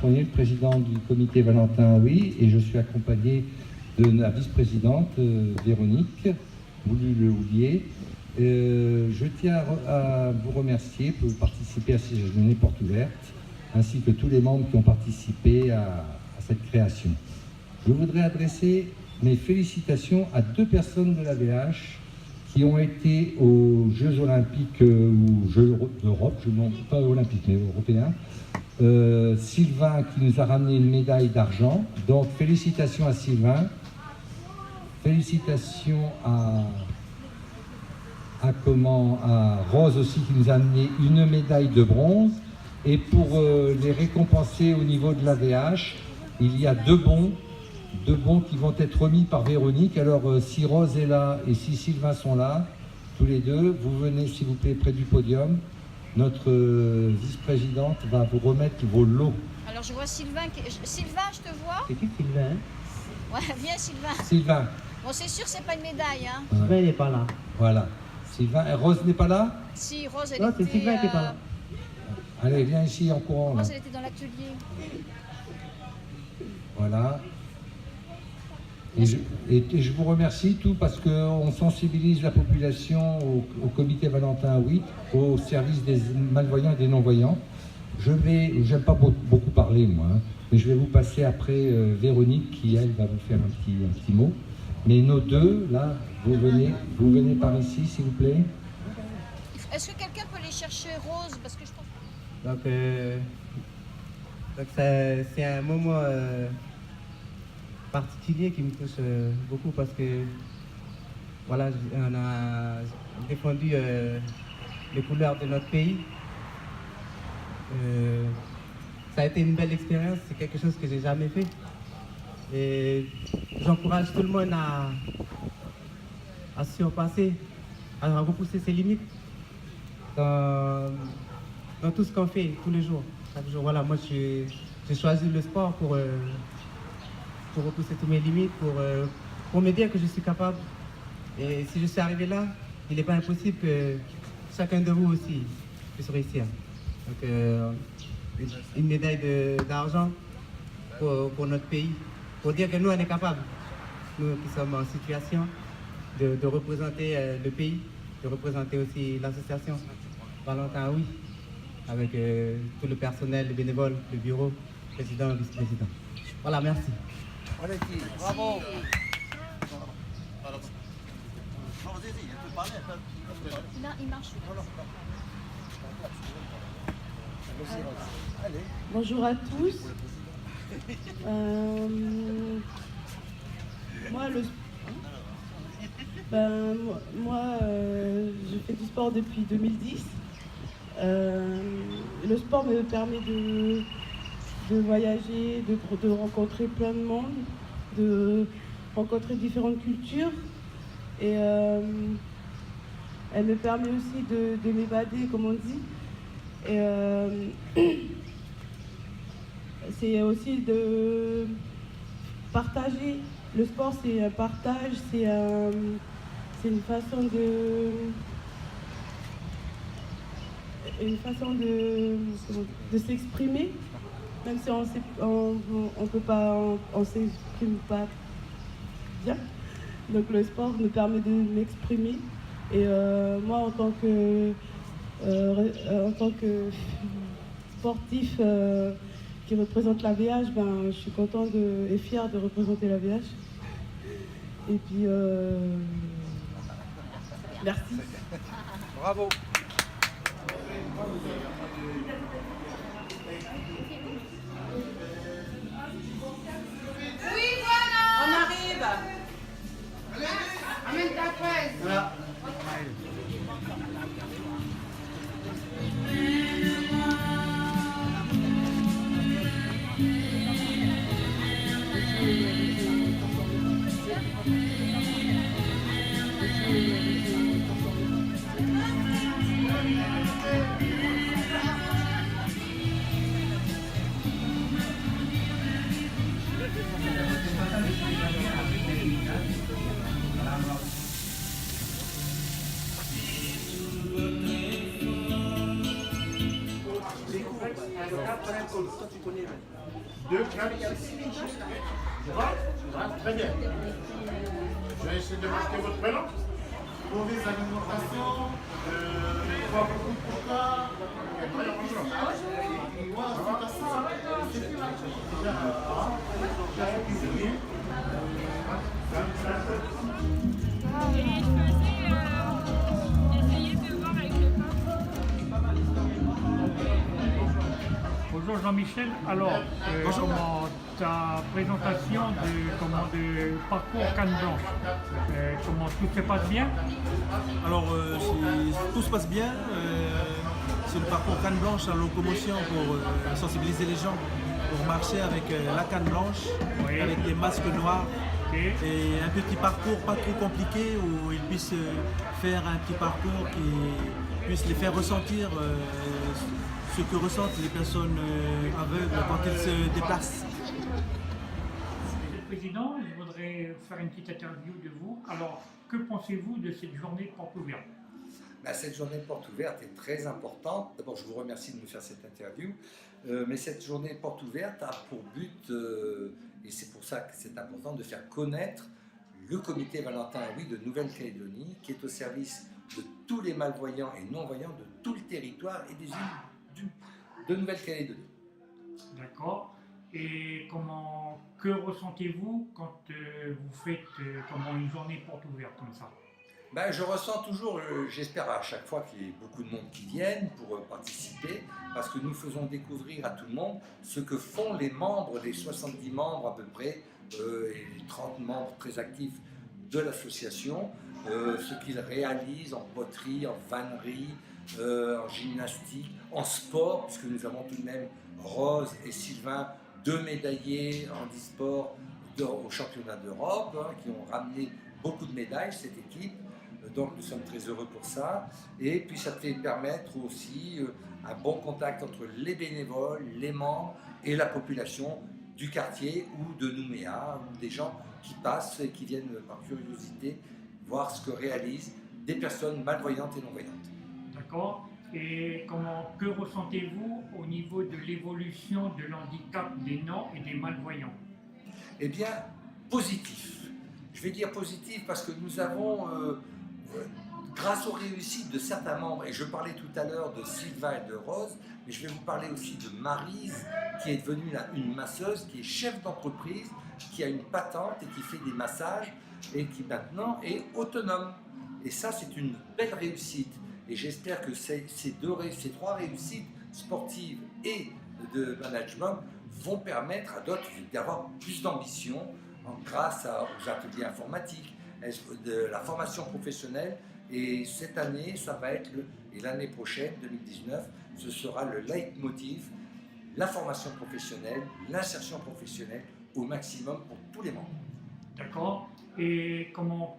Fournier, le président du comité Valentin Oui, et je suis accompagné de la vice-présidente Véronique Boulieu-Houlier. Je tiens à vous remercier pour participer à ces journées portes ouvertes, ainsi que tous les membres qui ont participé à cette création. Je voudrais adresser mes félicitations à 2 personnes de l'AVH qui ont été aux Jeux Olympiques ou Jeux d'Europe, non pas olympiques mais européens. Sylvain qui nous a ramené une médaille d'argent, donc félicitations à Sylvain, félicitations à Rose aussi qui nous a amené une médaille de bronze, et pour les récompenser au niveau de l'AVH, il y a 2 bons qui vont être remis par Véronique. Alors si Rose est là et si Sylvain sont là, tous les deux, vous venez s'il vous plaît près du podium. Notre vice-présidente va vous remettre vos lots. Alors je vois Sylvain. Sylvain, je te vois. C'est qui Sylvain? Ouais, viens Sylvain. Sylvain. Bon, c'est sûr, c'est pas une médaille. Hein. Sylvain n'est pas là. Voilà. Sylvain. Et Rose n'est pas là? Si, Rose, elle Non, était... c'est Sylvain qui est pas là. Allez, viens ici en courant. Là. Rose, elle était dans l'atelier. Voilà. Et je vous remercie tout parce qu'on sensibilise la population au comité Valentin Oui, au service des malvoyants et des non-voyants. J'aime pas beaucoup parler moi, hein, mais je vais vous passer après Véronique qui elle va vous faire un petit mot. Mais nos deux, là, vous venez par ici s'il vous plaît. Est-ce que quelqu'un peut les chercher, Rose? Parce que je pense... Donc c'est un moment particulier qui me touche beaucoup parce que voilà, on a défendu les couleurs de notre pays. Ça a été une belle expérience, c'est quelque chose que j'ai jamais fait. Et j'encourage tout le monde à surpasser, à repousser ses limites dans tout ce qu'on fait tous les jours. Chaque jour, voilà, moi j'ai choisi le sport pour repousser toutes mes limites, pour me dire que je suis capable. Et si je suis arrivé là, il n'est pas impossible que chacun de vous aussi puisse réussir. Donc une médaille d'argent pour notre pays, pour dire que nous on est capables, nous qui sommes en situation de représenter le pays, de représenter aussi l'association Valentin Oui, avec tout le personnel, le bénévole, le bureau, le président, le vice-président. Voilà, merci. Bravo. Là, il marche. Bonjour à tous. Je fais du sport depuis 2010. Le sport me permet de voyager, de rencontrer plein de monde, de rencontrer différentes cultures. Et elle me permet aussi de m'évader, comme on dit. Et c'est aussi de partager. Le sport, c'est un partage, c'est une façon de s'exprimer, même si on s'exprime pas bien. Donc le sport me permet de m'exprimer. Et moi, en tant que sportif qui représente la VH, je suis contente et fière de représenter la VH. Et puis, merci. Bravo. Oui, voilà. On arrive. Amène ta fraise. Voilà. Regarde, prenez un col. Toi, tu connais. 2, 4, 6. Je rentre. Très bien. Je vais essayer de marquer votre prénom. Mauvaise alimentation, boire beaucoup de coca. Essayer de voir avec le Bonjour Jean-Michel, alors comment ta présentation de parcours Canne Blanche, comment tout se passe bien? Alors tout se passe bien, c'est le parcours Canne Blanche en locomotion pour sensibiliser les gens, pour marcher avec la canne blanche, Oui. avec des masques noirs. Ok. Et un petit parcours pas trop compliqué où ils puissent faire un petit parcours qui puisse les faire ressentir ce que ressentent les personnes aveugles quand ils se déplacent. Monsieur le Président, je voudrais faire une petite interview de vous. Alors, que pensez-vous de cette journée porte ouverte? Cette journée porte ouverte est très importante. D'abord, je vous remercie de me faire cette interview. Mais cette journée porte ouverte a pour but, et c'est pour ça que c'est important, de faire connaître le comité Valentin Oui de Nouvelle-Calédonie, qui est au service de tous les malvoyants et non-voyants de tout le territoire et des îles de Nouvelle-Calédonie. D'accord. Et que ressentez-vous quand vous faites une journée porte ouverte comme ça? Je ressens toujours, j'espère à chaque fois qu'il y ait beaucoup de monde qui viennent pour participer, parce que nous faisons découvrir à tout le monde ce que font les membres, les 70 membres à peu près, et les 30 membres très actifs de l'association, ce qu'ils réalisent en poterie, en vannerie, en gymnastique, en sport, puisque nous avons tout de même Rose et Sylvain, 2 médaillés en e-sport au championnat d'Europe, qui ont ramené beaucoup de médailles, cette équipe. Donc nous sommes très heureux pour ça. Et puis ça fait permettre aussi un bon contact entre les bénévoles, les membres et la population du quartier ou de Nouméa, ou des gens qui passent et qui viennent par curiosité voir ce que réalisent des personnes malvoyantes et non-voyantes. D'accord. Et que ressentez-vous au niveau de l'évolution de l'handicap des non et des malvoyants? Eh bien, positif. Je vais dire positif parce que nous avons, grâce aux réussites de certains membres, et je parlais tout à l'heure de Sylvain et de Rose, mais je vais vous parler aussi de Maryse, qui est devenue une masseuse, qui est chef d'entreprise, qui a une patente et qui fait des massages, et qui maintenant est autonome. Et ça, c'est une belle réussite. Et j'espère que ces 3 réussites sportives et de management vont permettre à d'autres d'avoir plus d'ambition grâce aux ateliers informatiques, de la formation professionnelle. Et cette année, ça va être et l'année prochaine, 2019, ce sera le leitmotiv, la formation professionnelle, l'insertion professionnelle au maximum pour tous les membres. D'accord. Et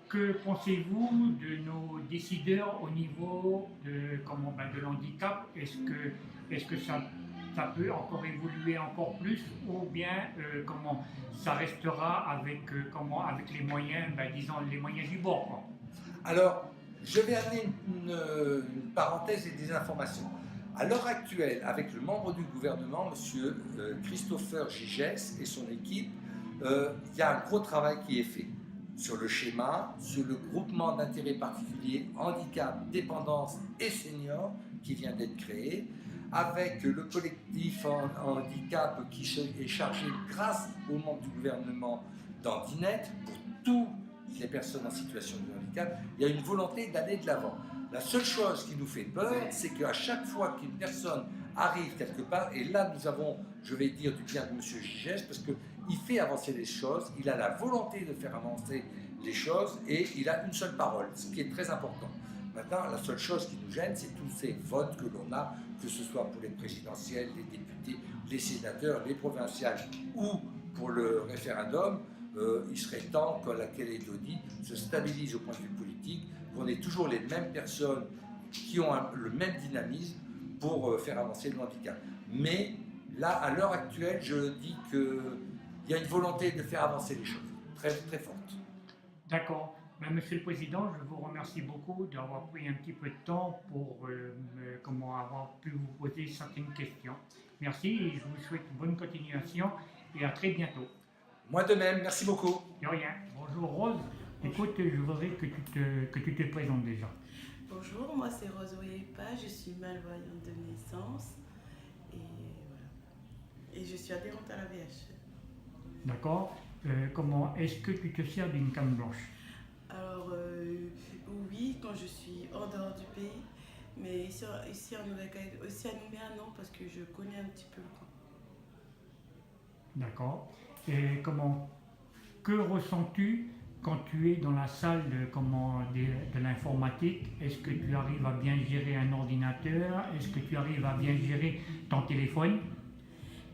que pensez-vous de nos décideurs au niveau de l'handicap? Est-ce que ça peut encore évoluer encore plus, ou bien ça restera avec les moyens, disons les moyens du bord, quoi? Alors, je vais amener une parenthèse et des informations. À l'heure actuelle, avec le membre du gouvernement, M. Christopher Gigès et son équipe, il y a un gros travail qui est fait sur le schéma, sur le groupement d'intérêt particulier handicap, dépendance et seniors qui vient d'être créé, avec le collectif handicap qui est chargé, grâce aux membres du gouvernement, d'Andinet pour toutes les personnes en situation de handicap. Il y a une volonté d'aller de l'avant. La seule chose qui nous fait peur, c'est qu'à chaque fois qu'une personne arrive quelque part, et là nous avons, je vais dire du bien de M. Gigès, parce qu'il fait avancer les choses, il a la volonté de faire avancer les choses, et il a une seule parole, ce qui est très important. Maintenant, la seule chose qui nous gêne, c'est tous ces votes que l'on a, que ce soit pour les présidentielles, les députés, les sénateurs, les provinciales ou pour le référendum. Il serait temps que la Calédonie se stabilise au point de vue politique, qu'on ait toujours les mêmes personnes qui ont le même dynamisme pour faire avancer le handicap. Mais là, à l'heure actuelle, je dis qu'il y a une volonté de faire avancer les choses, très, très forte. D'accord. Monsieur le Président, je vous remercie beaucoup d'avoir pris un petit peu de temps pour comment avoir pu vous poser certaines questions. Merci et je vous souhaite une bonne continuation et à très bientôt. Moi de même, merci beaucoup. De rien. Bonjour Rose. Écoute, je voudrais que tu te présentes déjà. Bonjour, moi c'est Rose Oyepa, je suis malvoyante de naissance et voilà. Et je suis adhérente à la VH. D'accord. Comment est-ce que tu te sers d'une canne blanche? Alors oui, quand je suis hors dehors du pays, mais ici en Nouvelle-Calédonie, aussi à Nouméa, non, parce que je connais un petit peu le coin. D'accord. Et que ressens-tu quand tu es dans la salle de l'informatique? Est-ce que tu arrives à bien gérer un ordinateur? Est-ce que tu arrives à bien gérer ton téléphone?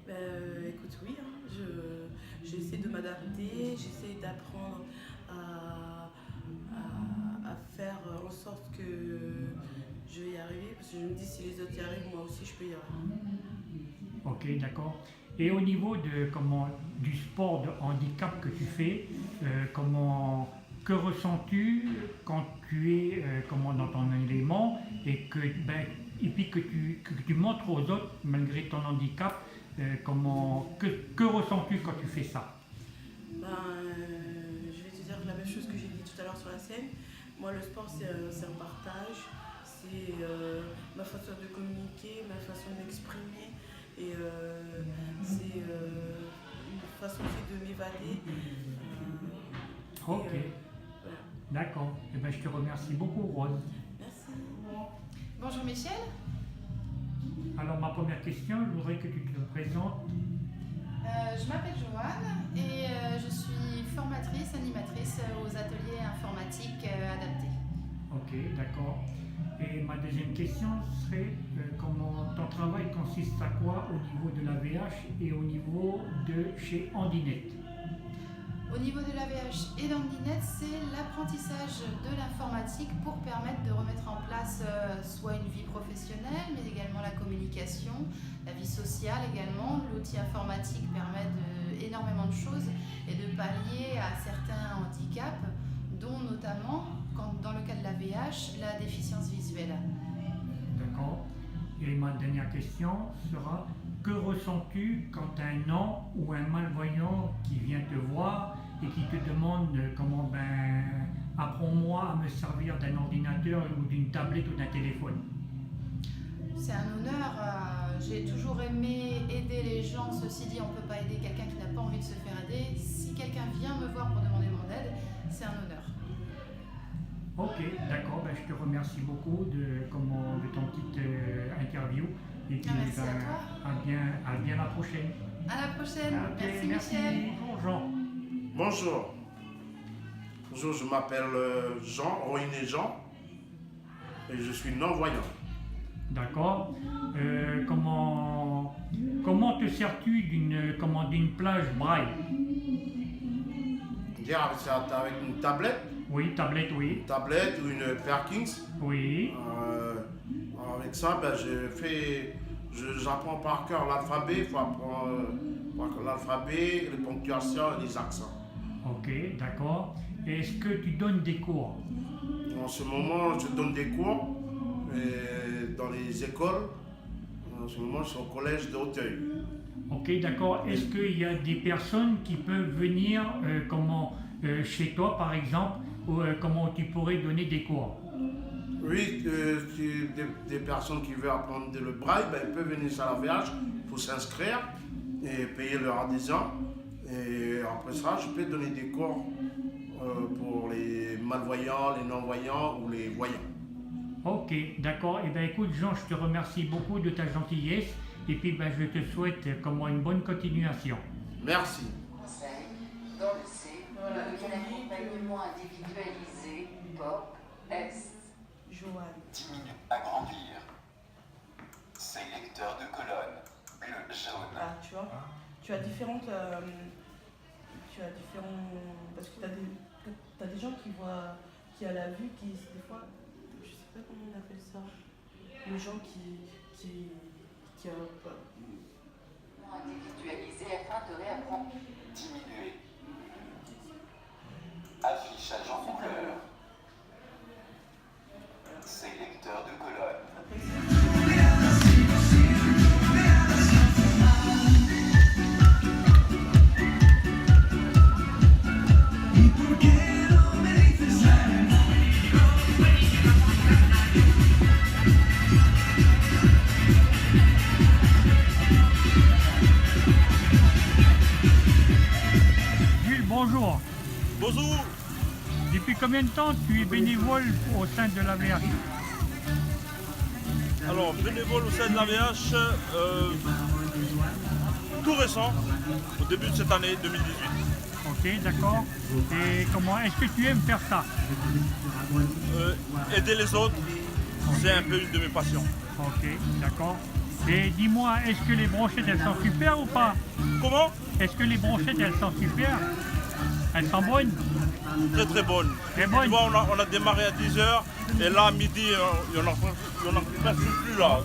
Écoute, oui, hein, j'essaie de m'adapter, j'essaie d'apprendre à faire en sorte que je vais y arriver, parce que je me dis si les autres y arrivent, moi aussi je peux y arriver. Ok, d'accord. Et au niveau du sport de handicap que tu fais, que ressens-tu quand tu es dans ton élément et puis que tu montres aux autres malgré ton handicap, que ressens-tu quand tu fais ça? Je vais te dire la même chose que j'ai dit tout à l'heure sur la scène. Moi, le sport, c'est un partage, c'est ma façon de communiquer, ma façon d'exprimer, et c'est une façon aussi de m'évader. Ok, voilà. D'accord. Je te remercie beaucoup, Rose. Merci. Bonjour Michel. Alors, ma première question, je voudrais que tu te présentes. Je m'appelle Joanne et je suis formatrice, animatrice aux ateliers informatiques adaptés. Ok, d'accord. Et ma deuxième question serait comment ton travail consiste à quoi au niveau de la VH et au niveau de chez Handinet? Au niveau de la VH et d'Handinet, c'est l'apprentissage de l'informatique pour permettre de remettre en place soit une vie professionnelle, mais également la communication, la vie sociale également. L'outil informatique permet énormément de choses et de pallier à certains handicaps, dont notamment, dans le cas de la VH, la déficience visuelle. D'accord. Et ma dernière question sera, que ressens-tu quand un non ou un malvoyant qui vient te voir et qui te demande apprends-moi à me servir d'un ordinateur ou d'une tablette ou d'un téléphone? C'est un honneur. J'ai toujours aimé aider les gens. Ceci dit, on ne peut pas aider quelqu'un qui n'a pas envie de se faire aider. Si quelqu'un vient me voir pour demander mon aide, c'est un honneur. Ok, d'accord. Je te remercie beaucoup de ton petite interview. Et puis, merci à toi. À bien la prochaine. À la prochaine. Okay, merci Michel. Bonjour. Bonjour. Bonjour, je m'appelle Roiné Jean et je suis non-voyant. D'accord. Comment te sers-tu d'une plage braille? Avec une tablette? Oui, tablette, oui. Une tablette ou une Perkins? Oui. Avec ça, j'apprends par cœur l'alphabet. Il faut apprendre l'alphabet, les ponctuations et les accents. Ok, d'accord. Est-ce que tu donnes des cours? En ce moment, je donne des cours dans les écoles. En ce moment, je suis au collège d'Auteuil. Ok, d'accord. Est-ce qu'il y a des personnes qui peuvent venir chez toi, par exemple, comment tu pourrais donner des cours? Oui, des personnes qui veulent apprendre le braille, ils peuvent venir sur la VH, il faut s'inscrire et payer leur adhésion. Et après ça, je peux donner des cours pour les malvoyants, les non-voyants ou les voyants. Ok, d'accord. Écoute, Jean, je te remercie beaucoup de ta gentillesse et puis je te souhaite une bonne continuation. Merci. Conseil, dans le C, l'accompagnement individualisé, POC, S. Joanne. 10 minutes à grandir. Sélecteur de colonnes, bleu, jaune. Ah, tu vois, tu as différentes... parce que tu as des gens qui à la vue, qui des fois, je sais pas comment on appelle ça, les gens qui individualisé afin de réapprendre. Diminuer. Affichage en couleur. Sélecteur de colonne. Jules, bonjour. Bonjour. Depuis combien de temps tu es bénévole au sein de l'AVH? Alors, bénévole au sein de l'AVH, tout récent, au début de cette année 2018. Ok, d'accord. Et comment est-ce que tu aimes faire ça? Aider les autres, c'est un peu une de mes passions. Ok, d'accord. Et dis-moi, est-ce que les brochettes, elles sont super ou pas? Comment? Est-ce que les brochettes, elles sont super? Elles sont bonnes? Très très bonnes. Très bonnes. Tu vois, on a démarré à 10h et là, à midi, il n'y en a presque plus là.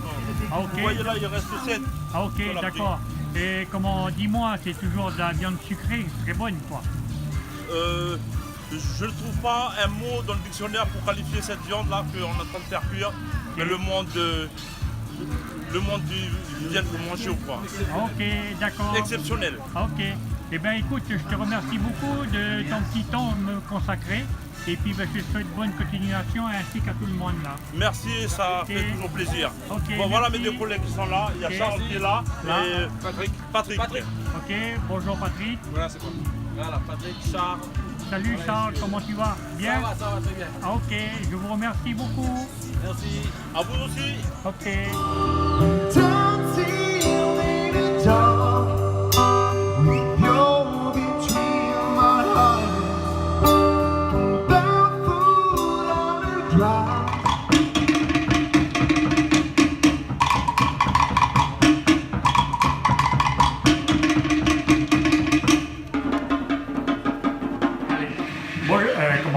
Ah, ok. Vous voyez là, il reste 7. Ah, ok, d'accord. Et comment, dis-moi, c'est toujours de la viande sucrée, très bonne, quoi. Je ne trouve pas un mot dans le dictionnaire pour qualifier cette viande là qu'on est en train de faire cuire, mais le monde vient de manger ou quoi. Ok, d'accord. Exceptionnel. Ok. Eh bien écoute, je te remercie beaucoup de ton petit temps me consacré. Et puis ben, je te souhaite bonne continuation ainsi qu'à tout le monde là. Merci, ça Ok. fait toujours plaisir. Ok, bon, voilà merci. mes deux collègues qui sont là. Il y a Ok. Charles qui est là, Là. et Patrick. Ok, bonjour Patrick. Voilà, c'est bon. Voilà, Patrick, Charles. Salut Charles, comment tu vas? Bien? Ça va très bien. Ah, ok, je vous remercie beaucoup. Merci. À vous aussi. Ok.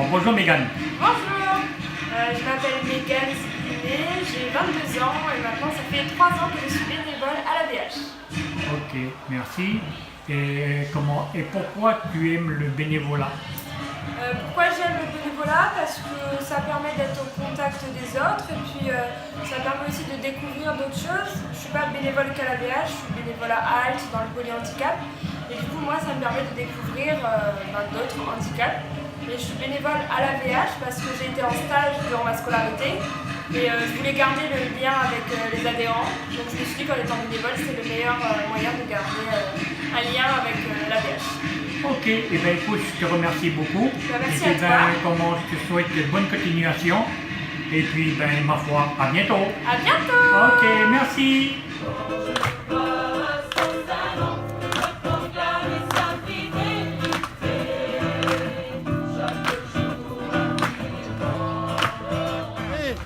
Bonjour Mégane. Bonjour, je m'appelle Mégane Zibiné, j'ai 22 ans et maintenant ça fait 3 ans que je suis bénévole à l'AVH. Ok, merci. Et pourquoi tu aimes le bénévolat? Pourquoi j'aime le bénévolat? Parce que ça permet d'être au contact des autres et puis ça permet aussi de découvrir d'autres choses. Je ne suis pas bénévole qu'à l'AVH, je suis bénévole à HALT dans le polyhandicap. Et du coup, moi, ça me permet de découvrir d'autres handicaps. Et je suis bénévole à l'AVH parce que j'ai été en stage durant ma scolarité et je voulais garder le lien avec les adhérents. Donc je me suis dit qu'en étant bénévole, c'est le meilleur moyen de garder un lien avec l'AVH. Ok, et bien écoute, je te remercie beaucoup. Merci et à toi. Comment je te souhaite de bonne continuation. Et puis, ma foi, à bientôt. À bientôt. Ok, merci.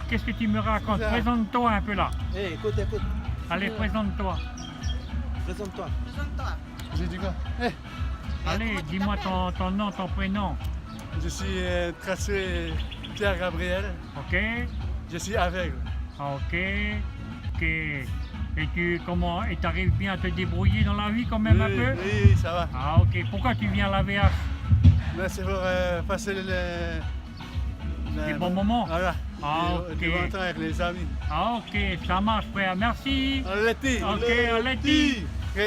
Qu'est-ce que tu me racontes? Présente-toi un peu là. Écoute. Allez, présente-toi. Présente-toi. J'ai dit quoi? Allez, dis-moi ton nom, ton prénom. Je suis tracé Pierre Gabriel. Ok. Je suis aveugle. Ok. Et tu arrives bien à te débrouiller dans la vie quand même un peu? Oui, ça va. Ah ok. Pourquoi tu viens à l'AVH? C'est pour passer les bons moments. Voilà. Ah ok. Du bon temps avec les amis. Ah ok, ça marche frère, merci. On l'étit. Ok, on l'étit. Ok.